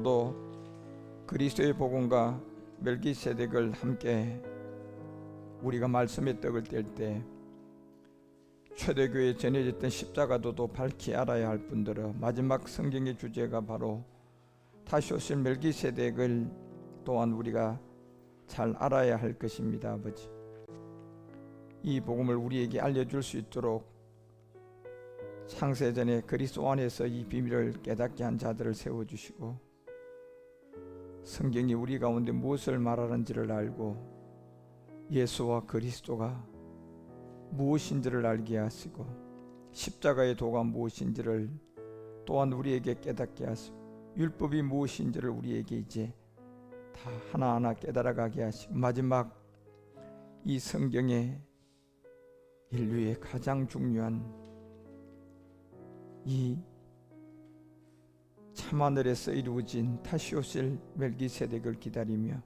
오늘도 그리스도의 복음과 멜기세덱을 함께 우리가 말씀의 떡을 뗄 때 초대교회에 전해졌던 십자가도도 밝히 알아야 할 뿐더러 마지막 성경의 주제가 바로 다시 오실 멜기세덱을 또한 우리가 잘 알아야 할 것입니다. 아버지, 이 복음을 우리에게 알려줄 수 있도록 창세전에 그리스도 안에서 이 비밀을 깨닫게 한 자들을 세워주시고, 성경이 우리 가운데 무엇을 말하는지를 알고 예수와 그리스도가 무엇인지를 알게 하시고, 십자가의 도가 무엇인지를 또한 우리에게 깨닫게 하시고, 율법이 무엇인지를 우리에게 이제 다 하나하나 깨달아가게 하시고, 마지막 이 성경에 인류의 가장 중요한 이 참하늘에서 이루어진 다시 오실 멜기세덱을 기다리며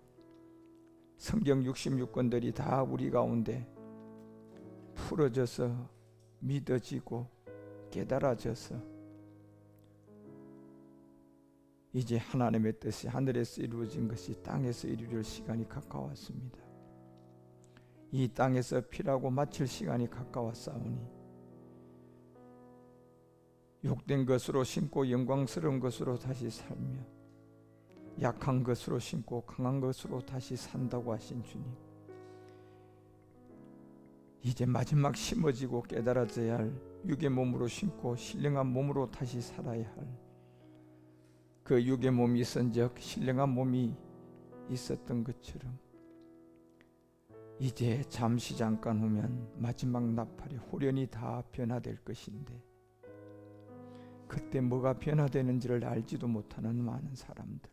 성경 66권들이 다 우리 가운데 풀어져서 믿어지고 깨달아져서 이제 하나님의 뜻이 하늘에서 이루어진 것이 땅에서 이루어질 시간이 가까웠습니다. 이 땅에서 피라고 마칠 시간이 가까웠사오니 욕된 것으로 심고 영광스러운 것으로 다시 살며 약한 것으로 심고 강한 것으로 다시 산다고 하신 주님, 이제 마지막 심어지고 깨달아져야 할 육의 몸으로 심고 신령한 몸으로 다시 살아야 할 그 육의 몸이 있은즉 신령한 몸이 있었던 것처럼 이제 잠시 잠깐 후면 마지막 나팔에 홀연히 다 변화될 것인데, 그때 뭐가 변화되는지를 알지도 못하는 많은 사람들,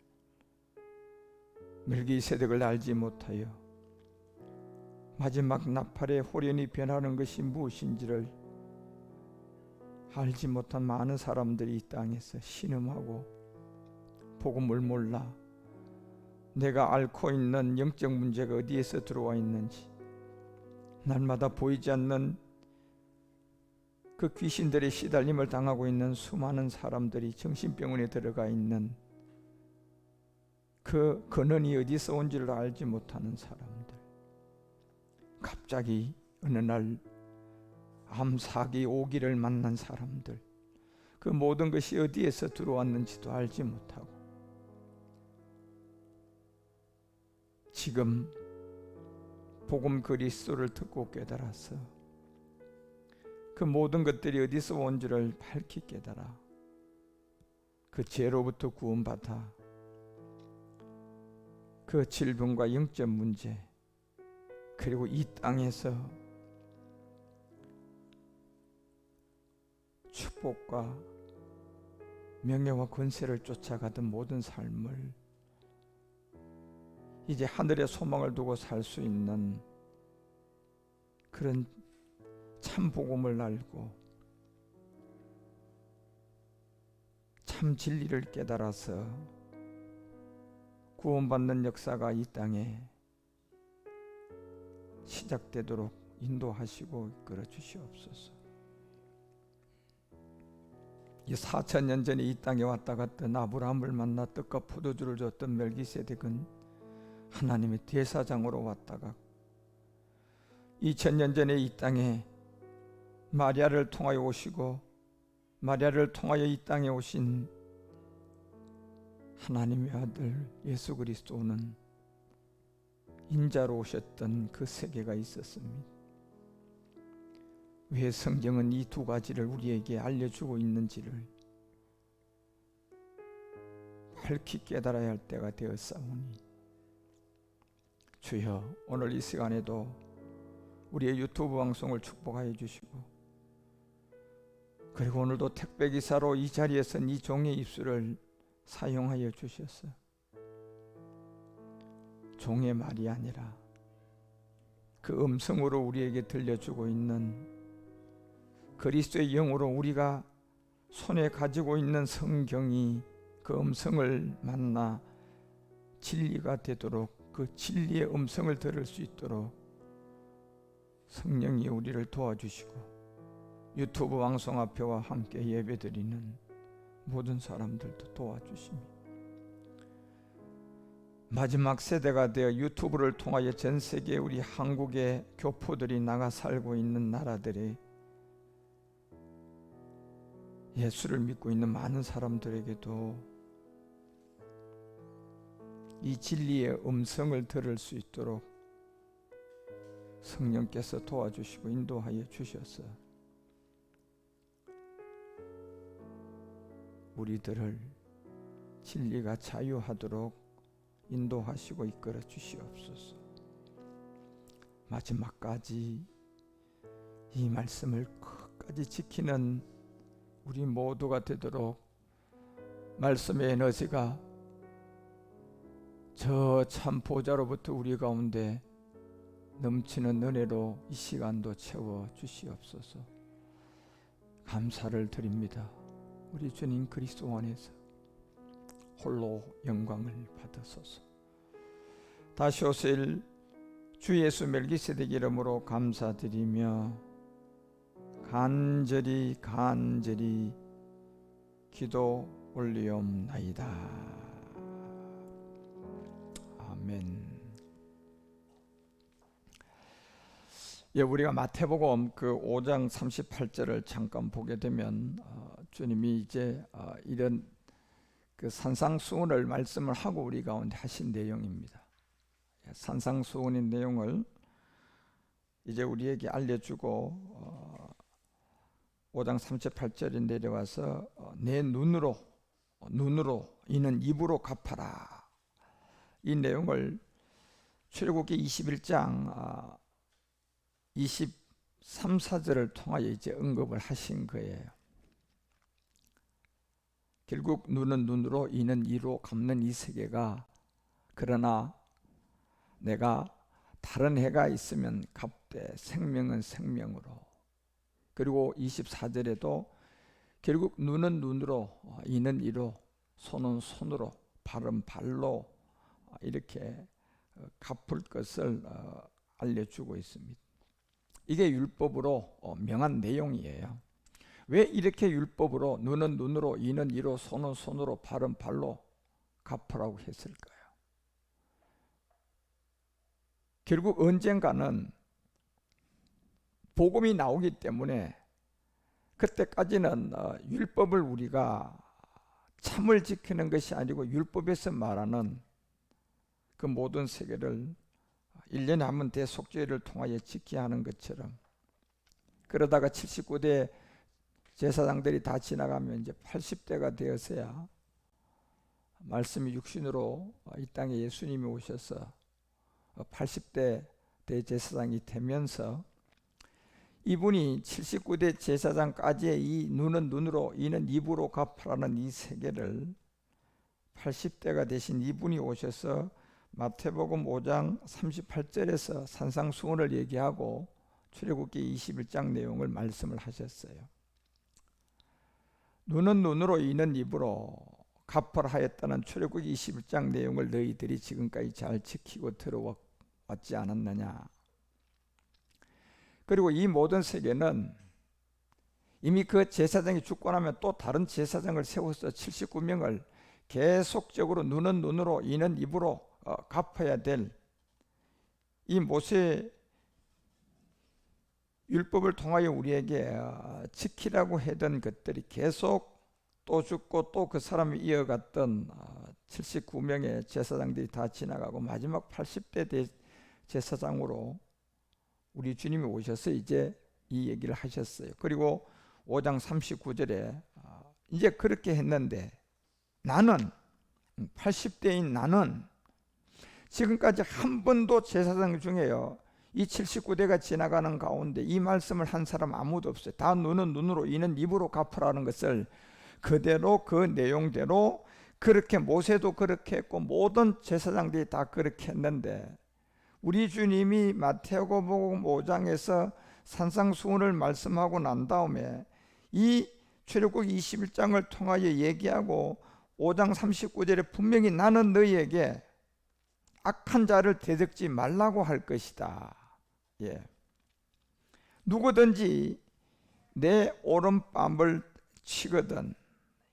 멜기세덱을 알지 못하여 마지막 나팔에 홀연히 변하는 것이 무엇인지를 알지 못한 많은 사람들이 이 땅에서 신음하고 복음을 몰라 내가 앓고 있는 영적 문제가 어디에서 들어와 있는지, 날마다 보이지 않는 그 귀신들의 시달림을 당하고 있는 수많은 사람들이 정신병원에 들어가 있는 그 근원이 어디서 온지를 알지 못하는 사람들, 갑자기 어느 날 암사기 오기를 만난 사람들, 그 모든 것이 어디에서 들어왔는지도 알지 못하고 지금 복음 그리스도를 듣고 깨달아서 그 모든 것들이 어디서 온 줄을 밝히 깨달아 그 죄로부터 구원받아 그 질병과 영적 문제, 그리고 이 땅에서 축복과 명예와 권세를 쫓아가던 모든 삶을 이제 하늘의 소망을 두고 살 수 있는 그런 참 복음을 알고 참 진리를 깨달아서 구원받는 역사가 이 땅에 시작되도록 인도하시고 이끌어 주시옵소서. 이 4000년 전에 이 땅에 왔다 갔던 아브라함을 만나 떡과 포도주를 줬던 멜기세덱은 하나님의 대사장으로 왔다가 2000년 전에 이 땅에 마리아를 통하여 오시고 마리아를 통하여 이 땅에 오신 하나님의 아들 예수 그리스도는 인자로 오셨던 그 세계가 있었습니다. 왜 성경은 이 두 가지를 우리에게 알려주고 있는지를 밝히 깨달아야 할 때가 되었사오니, 주여, 오늘 이 시간에도 우리의 유튜브 방송을 축복하여 주시고, 그리고 오늘도 택배기사로 이 자리에 선 이 종의 입술을 사용하여 주셔서 종의 말이 아니라 그 음성으로 우리에게 들려주고 있는 그리스도의 영으로 우리가 손에 가지고 있는 성경이 그 음성을 만나 진리가 되도록, 그 진리의 음성을 들을 수 있도록 성령이 우리를 도와주시고, 유튜브 방송 앞에와 함께 예배드리는 모든 사람들도 도와주시며 마지막 세대가 되어 유튜브를 통하여 전 세계 우리 한국의 교포들이 나가 살고 있는 나라들이 예수를 믿고 있는 많은 사람들에게도 이 진리의 음성을 들을 수 있도록 성령께서 도와주시고 인도하여 주셔서 우리들을 진리가 자유하도록 인도하시고 이끌어 주시옵소서. 마지막까지 이 말씀을 끝까지 지키는 우리 모두가 되도록 말씀의 에너지가 저 참 보좌로부터 우리 가운데 넘치는 은혜로 이 시간도 채워 주시옵소서. 감사를 드립니다. 우리 주님 그리스도 안에서 홀로 영광을 받으소서. 다시 오실 주 예수 멜기세덱 이름으로 감사드리며 간절히 기도 올리옵나이다. 아멘. 예, 우리가 마태복음 그 5장 38절을 잠깐 보게 되면 주님이 이제 이런 그 산상수훈을 말씀을 하고 우리 가운데 하신 내용입니다. 산상수훈의 내용을 이제 우리에게 알려주고 5장 38절에 내려와서 내 눈으로 이는 입으로 갚아라. 이 내용을 출애굽기 21장 23, 4절을 통하여 이제 언급을 하신 거예요. 결국 눈은 눈으로 이는 이로 갚는 이 세계가, 그러나 내가 다른 해가 있으면 갚되 생명은 생명으로. 그리고 24절에도 결국 눈은 눈으로 이는 이로 손은 손으로 발은 발로 이렇게 갚을 것을 알려주고 있습니다. 이게 율법으로 명한 내용이에요. 왜 이렇게 율법으로 눈은 눈으로 이는 이로 손은 손으로 발은 발로 갚으라고 했을까요? 결국 언젠가는 복음이 나오기 때문에 그때까지는 율법을 우리가 참을 지키는 것이 아니고 율법에서 말하는 그 모든 세계를 1년에 한 번 대속죄를 통하여 지켜야 하는 것처럼, 그러다가 79대 제사장들이 다 지나가면 이제 80대가 되어서야 말씀이 육신으로 이 땅에 예수님이 오셔서 80대 대제사장이 되면서 이분이 79대 제사장까지의 이 눈은 눈으로 이는 입으로 갚으라는 이 세계를 80대가 되신 이분이 오셔서 마태복음 5장 38절에서 산상수훈을 얘기하고 출애굽기 21장 내용을 말씀을 하셨어요. 눈은 눈으로 이는 입으로 갚으라 하였다는 출애굽기 21장 내용을 너희들이 지금까지 잘 지키고 들어왔지 않았느냐. 그리고 이 모든 세계는 이미 그 제사장이 죽고 나면 또 다른 제사장을 세워서 79명을 계속적으로 눈은 눈으로 이는 입으로 갚아야 될 이 모세 율법을 통하여 우리에게 지키라고 했던 것들이 계속 또 죽고 또 그 사람이 이어갔던 79명의 제사장들이 다 지나가고 마지막 80대 제사장으로 우리 주님이 오셔서 이제 이 얘기를 하셨어요. 그리고 5장 39절에 이제 그렇게 했는데 나는 80대인 나는 지금까지 한 번도 제사장 중에요, 이 79대가 지나가는 가운데 이 말씀을 한 사람 아무도 없어요. 다 눈은 눈으로 이는 입으로 갚으라는 것을 그대로 그 내용대로 그렇게 모세도 그렇게 했고 모든 제사장들이 다 그렇게 했는데 우리 주님이 마태복음 5장에서 산상수훈을 말씀하고 난 다음에 이 출애굽기 21장을 통하여 얘기하고 5장 39절에 분명히 나는 너희에게 악한 자를 대적지 말라고 할 것이다. 예. 누구든지 내 오른뺨을 치거든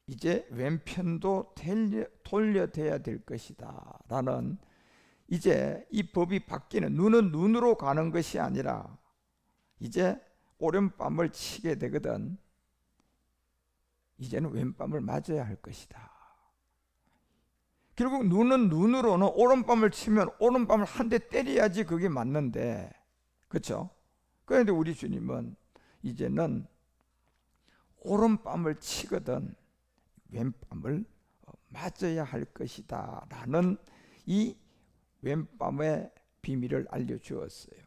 이제 왼편도 돌려대야 될 것이다 라는 이제 이 법이 바뀌는, 눈은 눈으로 가는 것이 아니라 이제 오른밤을 치게 되거든 이제는 왼밤을 맞아야 할 것이다. 결국 눈은 눈으로는 오른밤을 치면 오른밤을 한 대 때려야지 그게 맞는데, 그렇죠? 그런데 우리 주님은 이제는 오른밤을 치거든 왼밤을 맞아야 할 것이다 라는 이 왼밤의 비밀을 알려주었어요.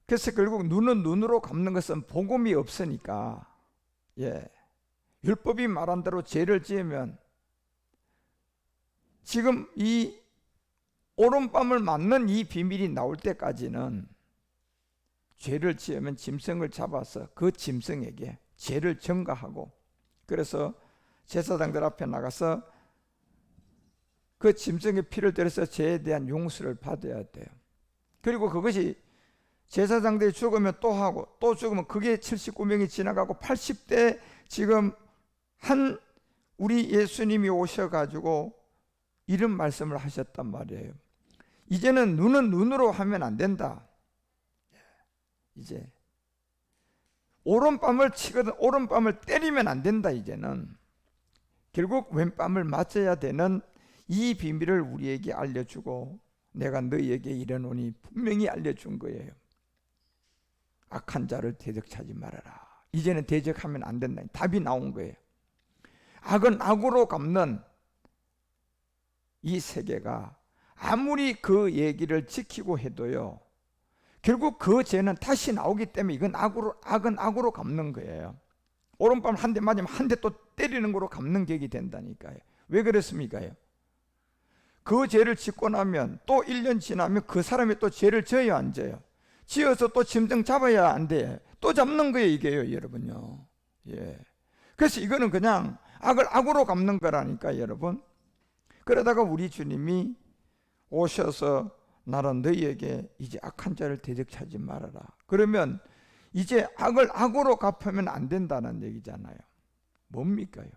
그래서 결국 눈은 눈으로 갚는 것은 복음이 없으니까, 율법이 말한 대로 죄를 지으면 지금 이 오른밤을 맞는 이 비밀이 나올 때까지는 죄를 지으면 짐승을 잡아서 그 짐승에게 죄를 전가하고, 그래서 제사장들 앞에 나가서 그 짐승의 피를 들여서 죄에 대한 용서를 받아야 돼요. 그리고 그것이 제사장들이 죽으면 또 하고 또 죽으면 그게 79명이 지나가고 80대 지금 한 우리 예수님이 오셔가지고 이런 말씀을 하셨단 말이에요. 이제는 눈은 눈으로 하면 안 된다. 이제 오른밤을 치거든 오른밤을 때리면 안 된다. 이제는 결국 왼밤을 맞아야 되는 이 비밀을 우리에게 알려주고, 내가 너희에게 이르노니 분명히 알려준 거예요. 악한 자를 대적하지 말아라. 이제는 대적하면 안 된다. 답이 나온 거예요. 악은 악으로 갚는 이 세계가 아무리 그 얘기를 지키고 해도요, 결국 그 죄는 다시 나오기 때문에 이건 악은 악으로 갚는 거예요. 오른밤 한 대 맞으면 한 대 또 때리는 거로 갚는 격이 된다니까요. 왜 그렇습니까? 그 죄를 짓고 나면 또 1년 지나면 그 사람이 또 죄를 져야 안 져요? 지어서 또 짐승 잡아야 안 돼. 또 잡는 거예요, 이게요, 여러분요. 그래서 이거는 그냥 악을 악으로 갚는 거라니까, 여러분. 그러다가 우리 주님이 오셔서 나는 너희에게 이제 악한 자를 대적하지 말아라. 그러면 이제 악을 악으로 갚으면 안 된다는 얘기잖아요. 뭡니까요?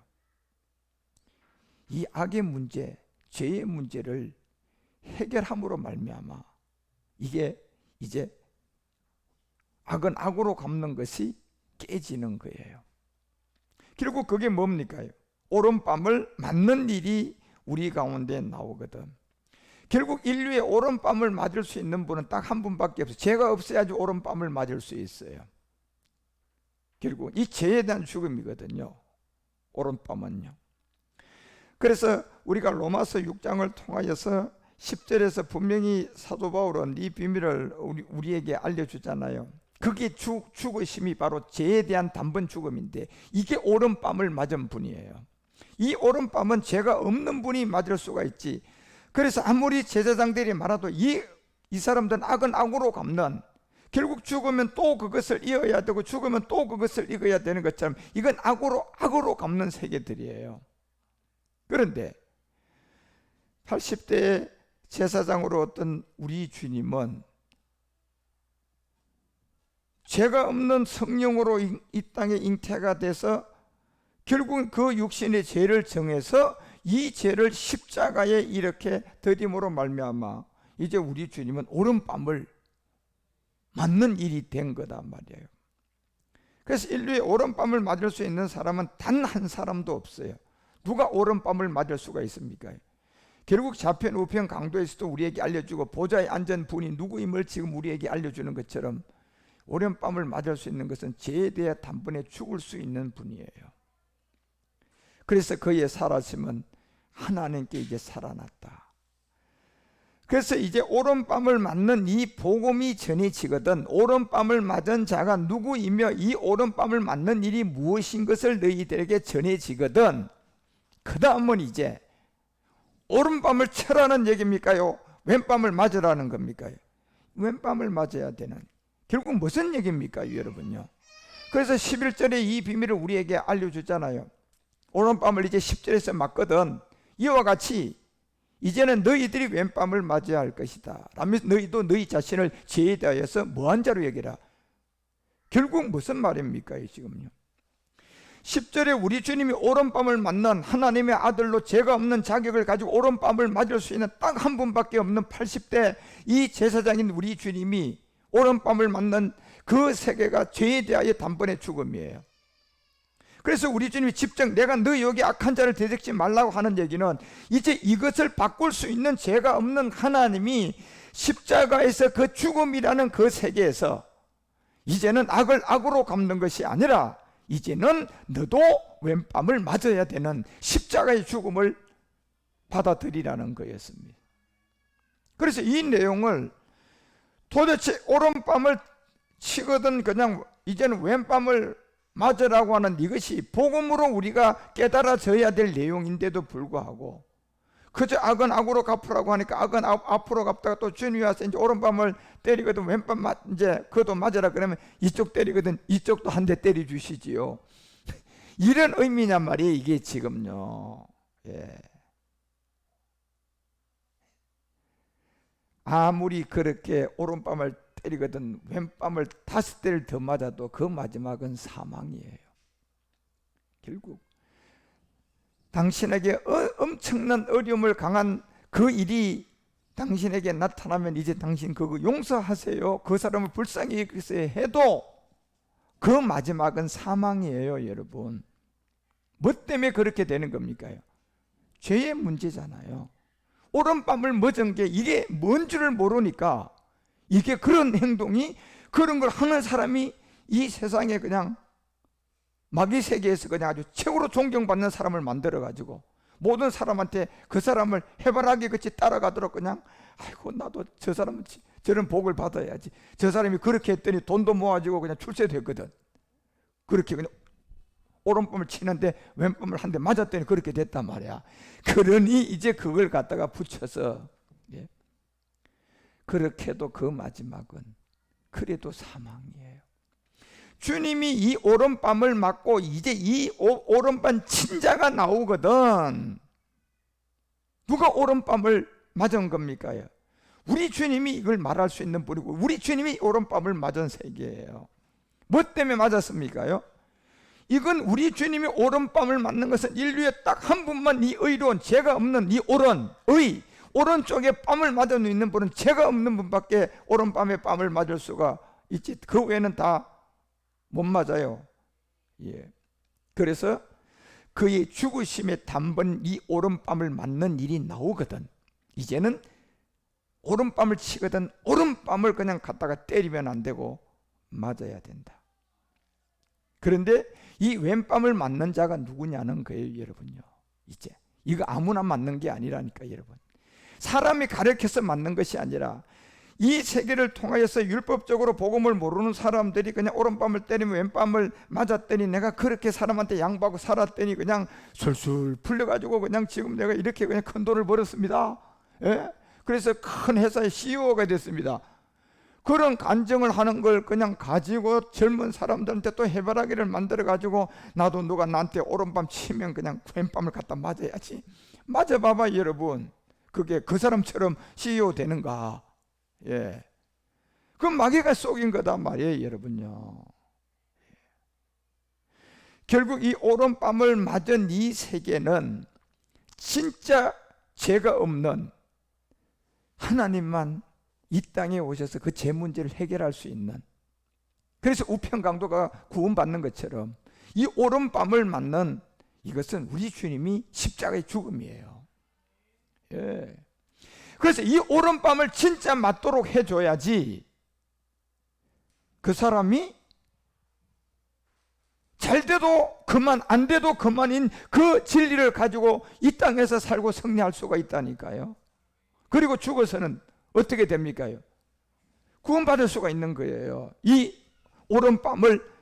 이 악의 문제, 죄의 문제를 해결함으로 말미암아 이게 이제 악은 악으로 갚는 것이 깨지는 거예요. 결국 그게 뭡니까? 오른밤을 맞는 일이 우리 가운데 나오거든. 결국 인류의 오른밤을 맞을 수 있는 분은 딱 한 분밖에 없어요. 죄가 없어야지 오른밤을 맞을 수 있어요. 결국 이 죄에 대한 죽음이거든요, 오른밤은요. 그래서 우리가 로마서 6장을 통하여서 10절에서 분명히 사도 바울은 이 비밀을 우리에게 알려주잖아요. 그게 죽으심이 바로 죄에 대한 단번 죽음인데, 이게 오른밤을 맞은 분이에요. 이 오른밤은 죄가 없는 분이 맞을 수가 있지. 그래서 아무리 제사장들이 말해도 이 사람들은 악은 악으로 갚는, 결국 죽으면 또 그것을 이어야 되고 죽으면 또 그것을 이어야 되는 것처럼 이건 악으로 갚는 세계들이에요. 그런데 80대의 제사장으로 어떤 우리 주님은 죄가 없는 성령으로 이 땅에 잉태가 돼서 결국 그 육신의 죄를 정해서 이 죄를 십자가에 이렇게 들임으로 말미암아 이제 우리 주님은 오른밤을 맞는 일이 된 거다 말이에요. 그래서 인류의 오른밤을 맞을 수 있는 사람은 단 한 사람도 없어요. 누가 오른밤을 맞을 수가 있습니까? 결국 좌편 우편 강도에서도 우리에게 알려주고 보좌에 앉은 분이 누구임을 지금 우리에게 알려주는 것처럼 오른밤을 맞을 수 있는 것은 죄에 대해 단번에 죽을 수 있는 분이에요. 그래서 그의 살아심은 하나님께 이제 살아났다. 그래서 이제 오른밤을 맞는 이 복음이 전해지거든 오른밤을 맞은 자가 누구이며 이 오른밤을 맞는 일이 무엇인 것을 너희들에게 전해지거든 그 다음은 이제 오른밤을 쳐라는 얘기입니까요? 왼밤을 맞으라는 겁니까? 왼밤을 맞아야 되는, 결국 무슨 얘기입니까, 여러분요? 그래서 11절에 이 비밀을 우리에게 알려주잖아요. 오른밤을 이제 10절에서 맞거든. 이와 같이 이제는 너희들이 왼밤을 맞아야 할 것이다 라면서 너희도 너희 자신을 죄에 대하여서 뭐한 자로 여기라. 결국 무슨 말입니까 지금요? 10절에 우리 주님이 오른밤을 맞는 하나님의 아들로 죄가 없는 자격을 가지고 오른밤을 맞을 수 있는 딱 한 분밖에 없는 80대 이 제사장인 우리 주님이 오른밤을 맞는 그 세계가 죄에 대하여 단번에 죽음이에요. 그래서 우리 주님이 직접 내가 너 여기 악한 자를 대적지 말라고 하는 얘기는 이제 이것을 바꿀 수 있는 죄가 없는 하나님이 십자가에서 그 죽음이라는 그 세계에서 이제는 악을 악으로 갚는 것이 아니라 이제는 너도 왼밤을 맞아야 되는 십자가의 죽음을 받아들이라는 거였습니다. 그래서 이 내용을 도대체 오른밤을 치거든 그냥 이제는 왼밤을 맞으라고 하는 이것이 복음으로 우리가 깨달아져야 될 내용인데도 불구하고 그저 악은 악으로 갚으라고 하니까 악은 앞으로 갚다가 또 주님이 와서 이제 오른밤을 때리거든 왼밤 이제 그것도 맞으라 그러면 이쪽 때리거든 이쪽도 한 대 때려 주시지요. 이런 의미냔 말이에요. 이게 지금요. 예. 아무리 그렇게 오른밤을 때리거든 왼밤을 5대를 더 맞아도 그 마지막은 사망이에요. 결국 당신에게 엄청난 어려움을 강한 그 일이 당신에게 나타나면 이제 당신 그거 용서하세요. 그 사람을 불쌍히 여기세요 해도 그 마지막은 사망이에요. 여러분, 뭐 때문에 그렇게 되는 겁니까? 죄의 문제잖아요. 오른밤을 맞은 게 이게 뭔 줄을 모르니까 이게 그런 행동이 그런 걸 하는 사람이 이 세상에 그냥 마귀 세계에서 그냥 아주 최고로 존경받는 사람을 만들어가지고 모든 사람한테 그 사람을 해바라기 같이 따라가도록 그냥 아이고 나도 저 사람은 저런 복을 받아야지. 저 사람이 그렇게 했더니 돈도 모아지고 그냥 출세됐거든. 그렇게 그냥 오른밤을 치는데 왼밤을 한 대 맞았더니 그렇게 됐단 말이야. 그러니 이제 그걸 갖다가 붙여서 예. 그렇게도 그 마지막은 그래도 사망이에요. 주님이 이 오른밤을 맞고 이제 이 오른밤 친자가 나오거든. 누가 오른밤을 맞은 겁니까? 우리 주님이 이걸 말할 수 있는 분이고 우리 주님이 오른밤을 맞은 세계예요. 뭐 때문에 맞았습니까? 이건 우리 주님이 오른밤을 맞는 것은 인류에 딱 한 분만 이 의로운 죄가 없는 이 오른쪽에 뺨을 맞아 있는 분은 죄가 없는 분밖에 오른밤에 뺨을 맞을 수가 있지. 그 외에는 다 못 맞아요. 예. 그래서 그의 죽으심에 단번 이 오른밤을 맞는 일이 나오거든. 이제는 오른밤을 치거든 오른밤을 그냥 갖다가 때리면 안 되고 맞아야 된다. 그런데 이 왼밤을 맞는 자가 누구냐는 거예요, 여러분요. 이제 이거 아무나 맞는 게 아니라니까, 여러분. 사람이 가르쳐서 맞는 것이 아니라 이 세계를 통하여서 율법적으로 복음을 모르는 사람들이 그냥 오른밤을 때리면 왼밤을 맞았더니 내가 그렇게 사람한테 양보하고 살았더니 그냥 술술 풀려가지고 그냥 지금 내가 이렇게 그냥 큰 돈을 벌었습니다. 예? 그래서 큰 회사의 CEO가 됐습니다. 그런 간증을 하는 걸 그냥 가지고 젊은 사람들한테 또 해바라기를 만들어 가지고 나도 누가 나한테 오른밤 치면 그냥 왼밤을 갖다 맞아야지. 맞아봐봐 여러분. 그게 그 사람처럼 CEO 되는가? 예, 그 마귀가 속인 거다 말이에요, 여러분요. 결국 이 오른밤을 맞은 이 세계는 진짜 죄가 없는 하나님만 이 땅에 오셔서 그 죄 문제를 해결할 수 있는, 그래서 우편강도가 구원받는 것처럼 이 오른밤을 맞는 이것은 우리 주님이 십자가의 죽음이에요. 예. 그래서 이 오른밤을 진짜 맞도록 해줘야지 그 사람이 잘 돼도 그만 안 돼도 그만인 그 진리를 가지고 이 땅에서 살고 승리할 수가 있다니까요. 그리고 죽어서는 어떻게 됩니까? 구원받을 수가 있는 거예요. 이 오른밤을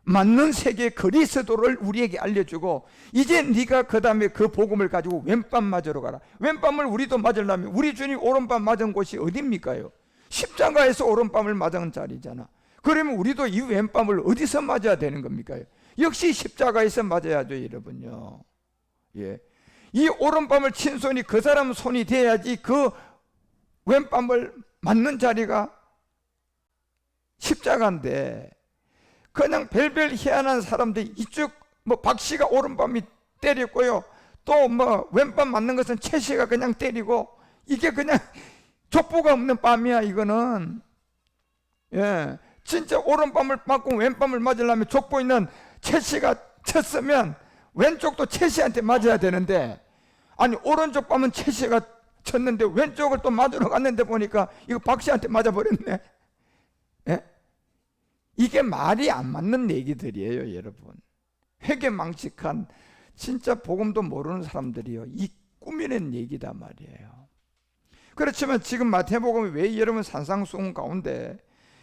맞는 세계의 그리스도를 우리에게 알려주고 이제 네가 그 다음에 그 복음을 가지고 왼밤 맞으러 가라. 왼밤을 우리도 맞으려면 우리 주님 오른밤 맞은 곳이 어딥니까요? 십자가에서 오른밤을 맞은 자리잖아. 그러면 우리도 이 왼밤을 어디서 맞아야 되는 겁니까? 역시 십자가에서 맞아야죠, 여러분요. 예. 이 오른밤을 친 손이 그 사람 손이 돼야지 그 왼밤을 맞는 자리가 십자가인데 그냥 별별 희한한 사람들이 이쪽 뭐 박씨가 오른밤이 때렸고요. 또 뭐 왼밤 맞는 것은 최씨가 그냥 때리고, 이게 그냥 족보가 없는 뺨이야 이거는. 예, 진짜 오른밤을 맞고 왼밤을 맞으려면 족보 있는 최씨가 쳤으면 왼쪽도 최씨한테 맞아야 되는데, 아니 오른쪽 뺨은 최씨가 쳤는데 왼쪽을 또 맞으러 갔는데 보니까 이거 박씨한테 맞아버렸네. 예? 이게 말이 안 맞는 얘기들이에요 여러분. 회개망측한 진짜 복음도 모르는 사람들이요, 이 꾸미는 얘기다 말이에요. 그렇지만 지금 마태복음이 왜 여러분 산상수훈 가운데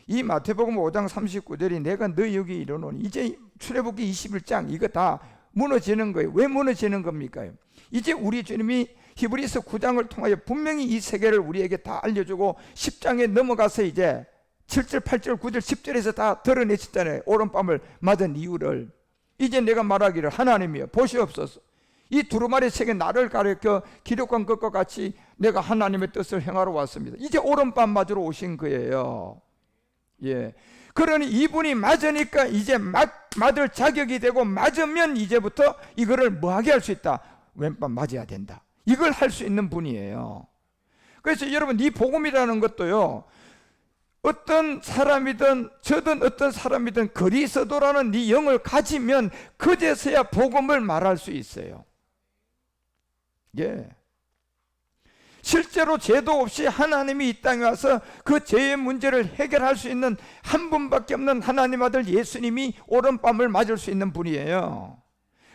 이 마태복음 5장 39절이 내가 너희 여기 이르노니, 이제 출애굽기 21장 이거 다 무너지는 거예요. 왜 무너지는 겁니까? 이제 우리 주님이 히브리서 9장을 통하여 분명히 이 세계를 우리에게 다 알려주고 10장에 넘어가서 이제 7절, 8절, 9절, 10절에서 다 드러내셨잖아요. 오른밤을 맞은 이유를. 이제 내가 말하기를 하나님이여 보시옵소서, 이 두루마리 책에 나를 가르쳐 기록한 것과 같이 내가 하나님의 뜻을 행하러 왔습니다. 이제 오른밤 맞으러 오신 거예요. 예. 그러니 이분이 맞으니까 이제 맞을 자격이 되고, 맞으면 이제부터 이거를 뭐하게 할 수 있다? 왼밤 맞아야 된다. 이걸 할 수 있는 분이에요. 그래서 여러분 이 복음이라는 것도요, 어떤 사람이든 저든 어떤 사람이든 그리스도라는 이 영을 가지면 그제서야 복음을 말할 수 있어요. 예. 실제로 죄도 없이 하나님이 이 땅에 와서 그 죄의 문제를 해결할 수 있는 한 분밖에 없는 하나님 아들 예수님이 오른밤을 맞을 수 있는 분이에요.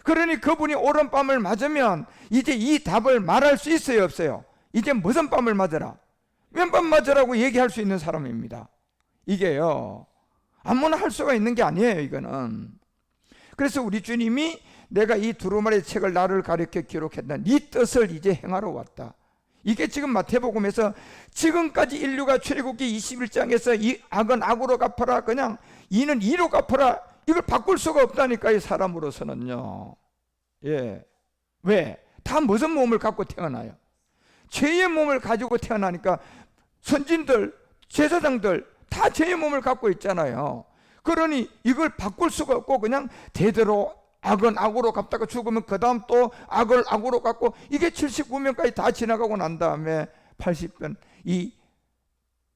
그러니 그분이 오른밤을 맞으면 이제 이 답을 말할 수 있어요, 없어요? 이제 무슨 밤을 맞으라? 왼밤 맞으라고 얘기할 수 있는 사람입니다. 이게요, 아무나 할 수가 있는 게 아니에요 이거는. 그래서 우리 주님이 내가 이 두루마리 책을 나를 가르쳐 기록했다, 네 뜻을 이제 행하러 왔다. 이게 지금 마태복음에서 지금까지 인류가 출애굽기 21장에서 이 악은 악으로 갚아라, 그냥 이는 이로 갚아라, 이걸 바꿀 수가 없다니까요 사람으로서는요. 예. 왜? 다 무슨 몸을 갖고 태어나요? 죄의 몸을 가지고 태어나니까 선진들, 제사장들 다 죄의 몸을 갖고 있잖아요. 그러니 이걸 바꿀 수가 없고 그냥 대대로 악은 악으로 갚다가 죽으면 그 다음 또 악을 악으로 갚고, 이게 79년까지 다 지나가고 난 다음에 80년 이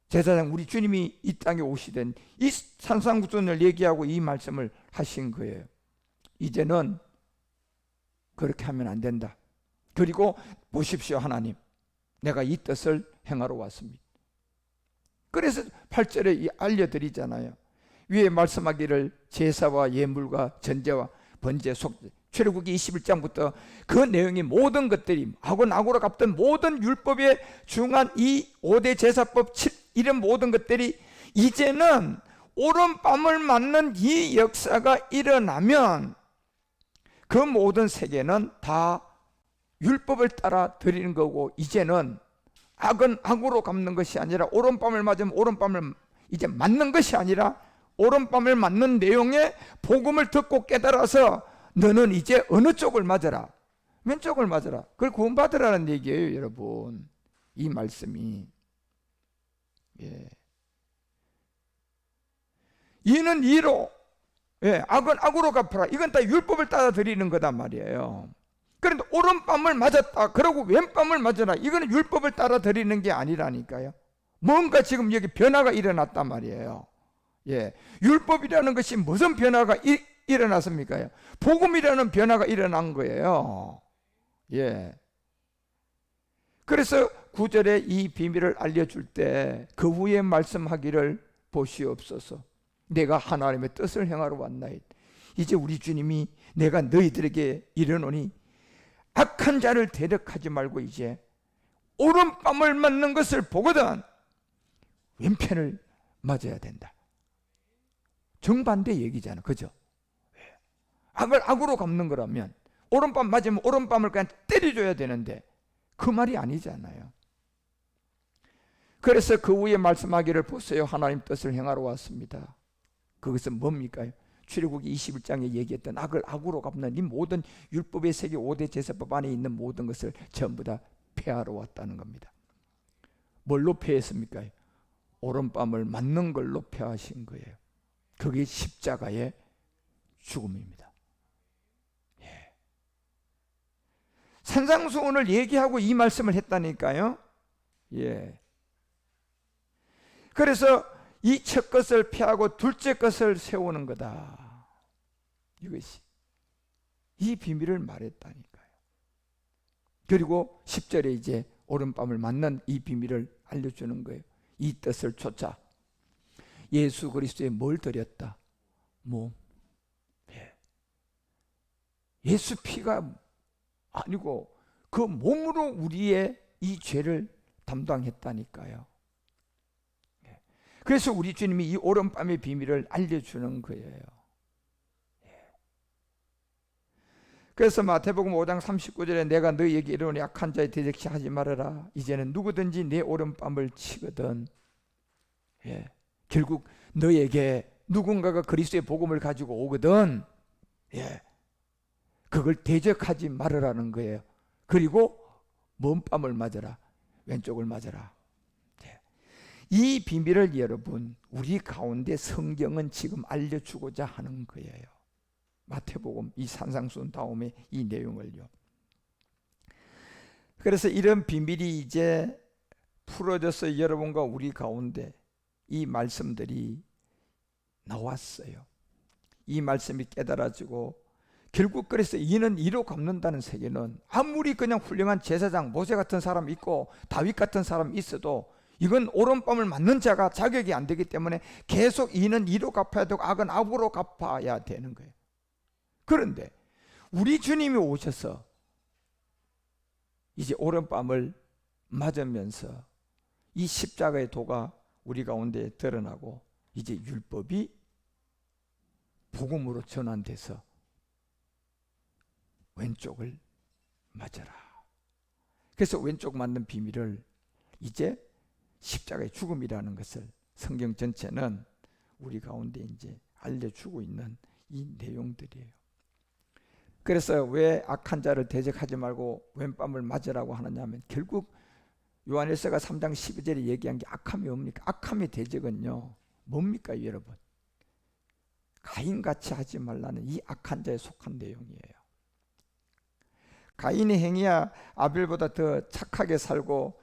제사장 우리 주님이 이 땅에 오시던 이 산상구전을 얘기하고 이 말씀을 하신 거예요. 이제는 그렇게 하면 안 된다. 그리고 보십시오, 하나님 내가 이 뜻을 행하러 왔습니다. 그래서 8절에 알려드리잖아요. 위에 말씀하기를 제사와 예물과 전제와 번제, 속죄, 출애굽기 21장부터 그 내용이 모든 것들이 악은 악으로 갚던 모든 율법에 중한 이 5대 제사법 이런 모든 것들이 이제는 오른밤을 맞는 이 역사가 일어나면 그 모든 세계는 다 율법을 따라 드리는 거고, 이제는 악은 악으로 갚는 것이 아니라 오른밤을 맞으면 오른밤을 이제 맞는 것이 아니라 오른밤을 맞는 내용의 복음을 듣고 깨달아서 너는 이제 어느 쪽을 맞아라? 왼쪽을 맞아라. 그걸 구원받으라는 얘기예요 여러분, 이 말씀이. 예. 이는 이로, 예, 악은 악으로 갚아라, 이건 다 율법을 따라 드리는 거단 말이에요. 그런데 오른밤을 맞았다 그러고 왼밤을 맞아라, 이거는 율법을 따라 드리는 게 아니라니까요. 뭔가 지금 여기 변화가 일어났단 말이에요. 예, 율법이라는 것이 무슨 변화가 일어났습니까? 복음이라는 변화가 일어난 거예요. 예. 그래서 9절에 이 비밀을 알려줄 때 그 후에 말씀하기를 보시옵소서, 내가 하나님의 뜻을 행하러 왔나이다. 이제 우리 주님이 내가 너희들에게 이르노니 악한 자를 대적하지 말고 이제 오른밤을 맞는 것을 보거든 왼편을 맞아야 된다. 정반대 얘기잖아, 그죠? 악을 악으로 갚는 거라면 오른밤 맞으면 오른밤을 그냥 때려줘야 되는데 그 말이 아니잖아요. 그래서 그 후에 말씀하기를 보세요, 하나님 뜻을 행하러 왔습니다. 그것은 뭡니까? 출애굽기 21장에 얘기했던 악을 악으로 갚는 이 모든 율법의 세계 5대 제사법 안에 있는 모든 것을 전부 다 폐하러 왔다는 겁니다. 뭘로 폐했습니까? 오른밤을 맞는 걸로 폐하신 거예요. 그게 십자가의 죽음입니다. 산상수훈을 얘기하고 이 말씀을 했다니까요. 예. 그래서 이 첫 것을 피하고 둘째 것을 세우는 거다. 이것이 이 비밀을 말했다니까요. 그리고 10절에 이제 오른밤을 맞는 이 비밀을 알려주는 거예요. 이 뜻을 쫓아 예수 그리스도에 뭘 드렸다? 몸. 예수 피가 아니고 그 몸으로 우리의 이 죄를 담당했다니까요. 그래서 우리 주님이 이 오른밤의 비밀을 알려주는 거예요. 그래서 마태복음 5장 39절에 내가 너희에게 이르노니 악한 자의 대적시 하지 말아라. 이제는 누구든지 내 오른밤을 치거든. 예. 결국 너에게 누군가가 그리스도의 복음을 가지고 오거든. 예. 그걸 대적하지 말으라는 거예요. 그리고 먼 뺨을 맞아라. 왼쪽을 맞아라. 예. 이 비밀을 여러분 우리 가운데 성경은 지금 알려주고자 하는 거예요. 마태복음 이 산상수훈 다음에 이 내용을요. 그래서 이런 비밀이 이제 풀어져서 여러분과 우리 가운데 이 말씀들이 나왔어요. 이 말씀이 깨달아지고 결국 그래서 이는 이로 갚는다는 세계는 아무리 그냥 훌륭한 제사장 모세 같은 사람 있고 다윗 같은 사람 있어도 이건 오른밤을 맞는 자가 자격이 안 되기 때문에 계속 이는 이로 갚아야 되고 악은 악으로 갚아야 되는 거예요. 그런데 우리 주님이 오셔서 이제 오른밤을 맞으면서 이 십자가의 도가 우리 가운데 드러나고 이제 율법이 복음으로 전환돼서 왼쪽을 맞아라. 그래서 왼쪽 맞는 비밀을 이제 십자가의 죽음이라는 것을 성경 전체는 우리 가운데 이제 알려주고 있는 이 내용들이에요. 그래서 왜 악한 자를 대적하지 말고 왼밤을 맞으라고 하느냐 하면 결국 요한일서가 3장 12절에 얘기한 게 악함이 뭡니까? 악함의 대적은요 뭡니까 여러분? 가인같이 하지 말라는 이 악한 자에 속한 내용이에요. 가인의 행위야 아벨보다 더 착하게 살고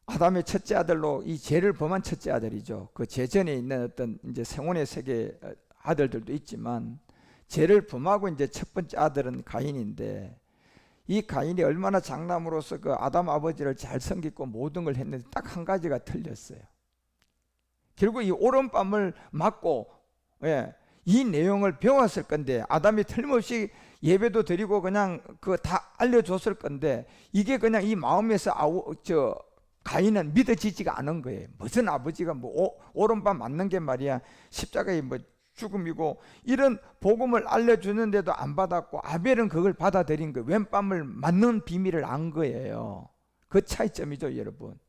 아담의 첫째 아들로 이 죄를 범한 첫째 아들이죠. 그 죄전에 있는 어떤 이제 생혼의 세계 아들들도 있지만 죄를 범하고 이제 첫 번째 아들은 가인인데 이 가인이 얼마나 장남으로서 그 아담 아버지를 잘 섬기고 모든 걸 했는데 딱 한 가지가 틀렸어요. 결국 이 오른밤을 맞고 이 내용을 배웠을 건데 아담이 틀림없이 예배도 드리고 그냥 그 다 알려줬을 건데 이게 그냥 이 마음에서 가인은 믿어지지가 않은 거예요. 무슨 아버지가 뭐 오른밤 맞는 게 말이야 십자가의 뭐 죽음이고 이런 복음을 알려주는데도 안 받았고 아벨은 그걸 받아들인 거예요. 왼밤을 맞는 비밀을 안 거예요. 그 차이점이죠 여러분.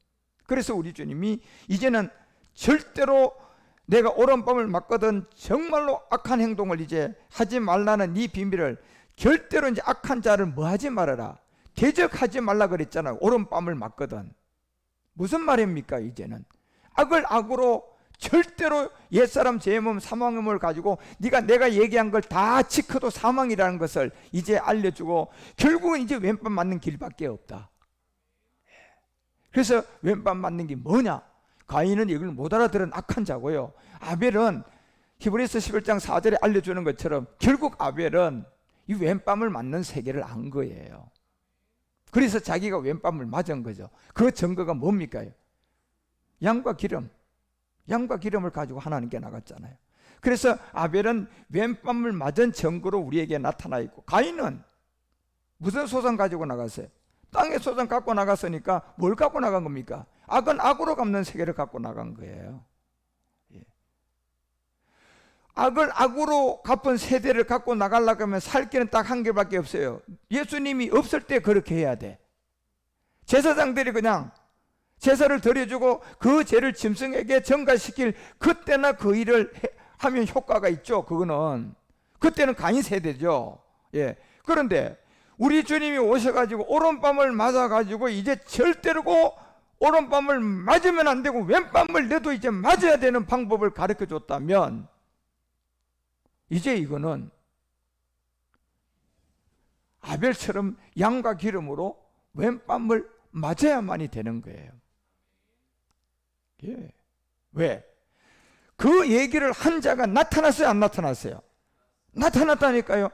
그래서 우리 주님이 이제는 절대로 내가 오른밤을 맞거든 정말로 악한 행동을 이제 하지 말라는 이 비밀을 절대로 이제 악한 자를 뭐 하지 말아라. 대적하지 말라 그랬잖아요. 오른밤을 맞거든. 무슨 말입니까 이제는? 악을 악으로 절대로 옛사람 죄의 사망음을 가지고 내가 얘기한 걸 다 지켜도 사망이라는 것을 이제 알려주고 결국은 이제 왼밤 맞는 길밖에 없다. 그래서 왼밤 맞는 게 뭐냐? 가인은 이걸 못 알아들은 악한 자고요. 아벨은 히브리서 11장 4절에 알려주는 것처럼 결국 아벨은 이 왼밤을 맞는 세계를 안 거예요. 그래서 자기가 왼밤을 맞은 거죠. 그 증거가 뭡니까? 양과 기름을 가지고 하나님께 나갔잖아요. 그래서 아벨은 왼밤을 맞은 증거로 우리에게 나타나 있고 가인은 무슨 소산 가지고 나갔어요? 땅의 소산 갖고 나갔으니까 뭘 갖고 나간 겁니까? 악은 악으로 갚는 세계를 갖고 나간 거예요. 악을 악으로 갚은 세대를 갖고 나가려고 하면 살 길은 딱 한 개밖에 없어요. 예수님이 없을 때 그렇게 해야 돼. 제사장들이 그냥 제사를 드려주고 그 죄를 짐승에게 전가시킬 그때나 그 일을 하면 효과가 있죠. 그때는 가인 세대죠. 그런데 우리 주님이 오셔가지고 오른밤을 맞아가지고 이제 절대로 오른밤을 맞으면 안 되고 왼밤을 내도 이제 맞아야 되는 방법을 가르쳐 줬다면 이제 이거는 아벨처럼 양과 기름으로 왼뺨을 맞아야만이 되는 거예요. 예. 왜? 그 얘기를 한 자가 나타났어요, 안 나타났어요? 나타났다니까요.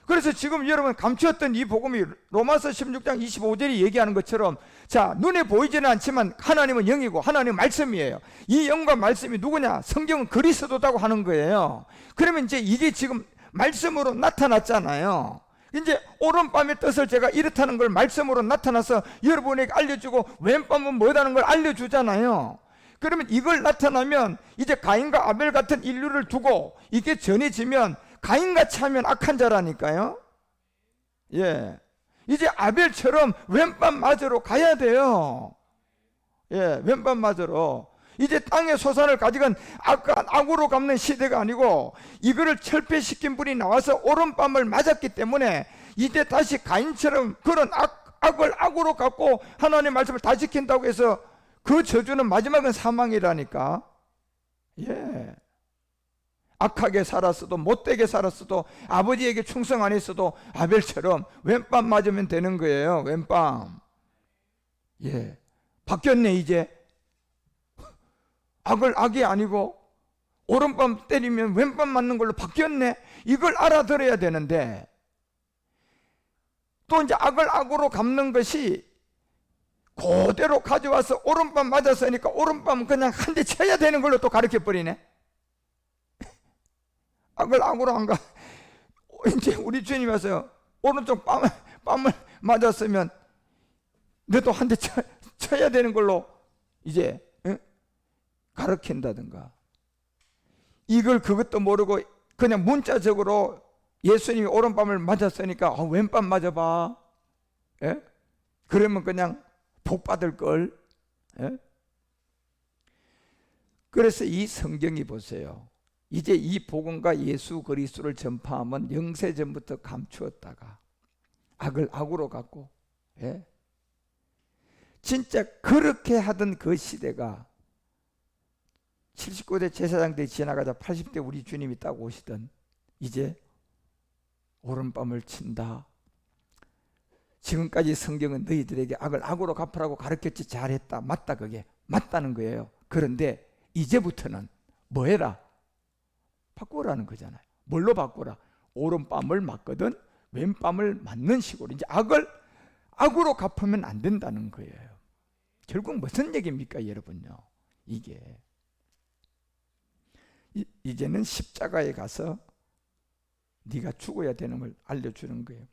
그래서 지금 여러분 감추었던 이 복음이 로마서 16장 25절이 얘기하는 것처럼, 자, 눈에 보이지는 않지만 하나님은 영이고 하나님은 말씀이에요. 이 영과 말씀이 누구냐? 성경은 그리스도다고 하는 거예요. 그러면 이제 이게 지금 말씀으로 나타났잖아요. 이제 오른밤의 뜻을 제가 이렇다는 걸 말씀으로 나타나서 여러분에게 알려주고 왼밤은 뭐다는 걸 알려주잖아요. 그러면 이걸 나타나면 이제 가인과 아벨 같은 인류를 두고 이게 전해지면 가인같이 하면 악한 자라니까요. 예, 이제 아벨처럼 왼밤 맞으러 가야 돼요. 예, 왼밤 맞으러. 이제 땅의 소산을 가지건 악으로 갚는 시대가 아니고 이거를 철폐시킨 분이 나와서 오른밤을 맞았기 때문에 이제 다시 가인처럼 그런 악을 악으로 갚고 하나님의 말씀을 다 지킨다고 해서 그 저주는 마지막은 사망이라니까. 예, 악하게 살았어도 못되게 살았어도 아버지에게 충성 안 했어도 아벨처럼 왼밤 맞으면 되는 거예요. 왼밤. 예, 바뀌었네. 이제 악을 악이 아니고 오른밤 때리면 왼밤 맞는 걸로 바뀌었네. 이걸 알아들어야 되는데, 또 이제 악을 악으로 갚는 것이 그대로 가져와서 오른밤 맞았으니까 오른밤 그냥 한 대 쳐야 되는 걸로 또 가르쳐 버리네. 악을 악으로 안 가. 이제 우리 주님이 와서 오른쪽 뺨을 맞았으면 너도 한 대 쳐야 되는 걸로 이제 가르친다든가. 이걸 그것도 모르고 그냥 문자적으로 예수님이 오른밤을 맞았으니까 왼밤 맞아봐. 예? 그러면 그냥 복 받을 걸. 예? 그래서 이 성경이 보세요. 이제 이 복음과 예수 그리스도를 전파하면 영세전부터 감추었다가 악을 악으로 갚고, 예? 진짜 그렇게 하던 그 시대가 79대 제사장 때 지나가자 80대 우리 주님이 딱 오시던, 이제 오른밤을 친다. 지금까지 성경은 너희들에게 악을 악으로 갚으라고 가르쳤지, 잘했다, 맞다, 그게 맞다는 거예요. 그런데 이제부터는 뭐 해라? 바꾸라는 거잖아요. 뭘로 바꾸라? 오른밤을 맞거든 왼밤을 맞는 식으로. 이제 악을 악으로 갚으면 안 된다는 거예요. 결국 무슨 얘기입니까, 여러분요? 이게 이제는 십자가에 가서 네가 죽어야 되는 걸 알려주는 거예요.